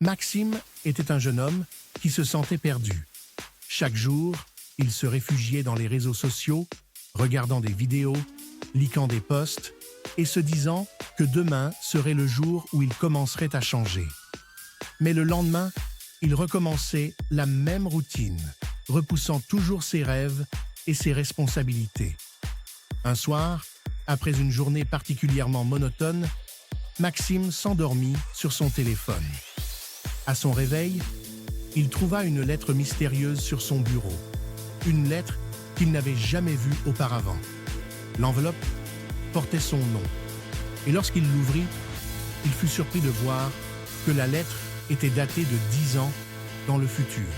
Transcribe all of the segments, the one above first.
Maxime était un jeune homme qui se sentait perdu. Chaque jour, il se réfugiait dans les réseaux sociaux, regardant des vidéos, liquant des posts et se disant que demain serait le jour où il commencerait à changer. Mais le lendemain, il recommençait la même routine, repoussant toujours ses rêves et ses responsabilités. Un soir, après une journée particulièrement monotone, Maxime s'endormit sur son téléphone. À son réveil, il trouva une lettre mystérieuse sur son bureau. Une lettre qu'il n'avait jamais vue auparavant. L'enveloppe portait son nom. Et lorsqu'il l'ouvrit, il fut surpris de voir que la lettre était datée de 10 ans dans le futur.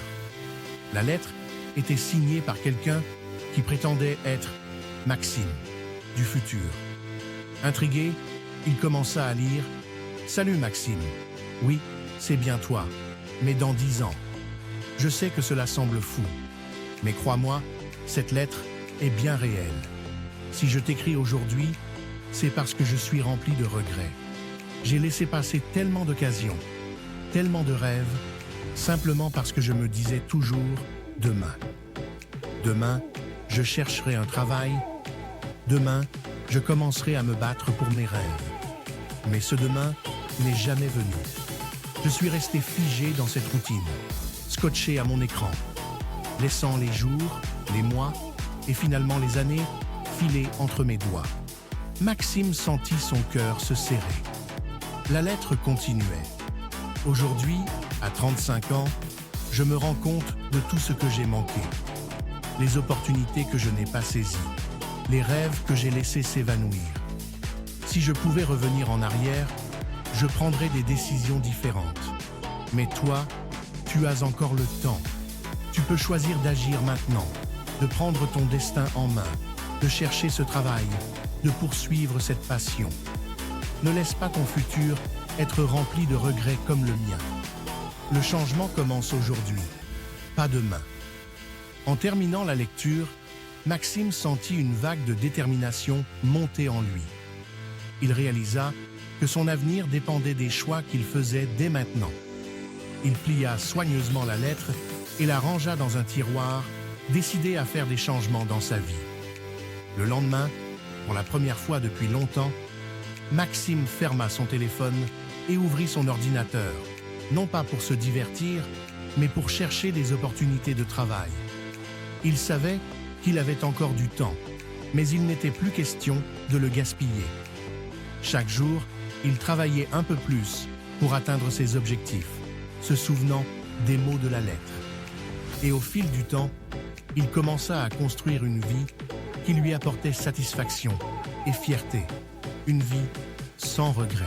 La lettre était signée par quelqu'un qui prétendait être Maxime, du futur. Intrigué, il commença à lire « Salut Maxime, oui, c'est bien toi, mais dans 10 ans. Je sais que cela semble fou, mais crois-moi, cette lettre est bien réelle. Si je t'écris aujourd'hui, c'est parce que je suis rempli de regrets. J'ai laissé passer tellement d'occasions, tellement de rêves, simplement parce que je me disais toujours « demain ». Demain, je chercherai un travail. Demain, je commencerai à me battre pour mes rêves. Mais ce demain n'est jamais venu. Je suis resté figé dans cette routine, scotché à mon écran, laissant les jours, les mois et finalement les années filer entre mes doigts. Maxime sentit son cœur se serrer. La lettre continuait. Aujourd'hui, à 35 ans, je me rends compte de tout ce que j'ai manqué. Les opportunités que je n'ai pas saisies, les rêves que j'ai laissés s'évanouir. Si je pouvais revenir en arrière, je prendrais des décisions différentes. Mais toi, tu as encore le temps. Tu peux choisir d'agir maintenant, de prendre ton destin en main, de chercher ce travail, de poursuivre cette passion. Ne laisse pas ton futur être rempli de regrets comme le mien. Le changement commence aujourd'hui, pas demain. En terminant la lecture, Maxime sentit une vague de détermination monter en lui. Il réalisa que son avenir dépendait des choix qu'il faisait dès maintenant. Il plia soigneusement la lettre et la rangea dans un tiroir, décidé à faire des changements dans sa vie. Le lendemain, pour la première fois depuis longtemps, Maxime ferma son téléphone et ouvrit son ordinateur, non pas pour se divertir, mais pour chercher des opportunités de travail. Il savait qu'il avait encore du temps, mais il n'était plus question de le gaspiller. Chaque jour, il travaillait un peu plus pour atteindre ses objectifs, se souvenant des mots de la lettre. Et au fil du temps, il commença à construire une vie qui lui apportait satisfaction et fierté, une vie sans regret.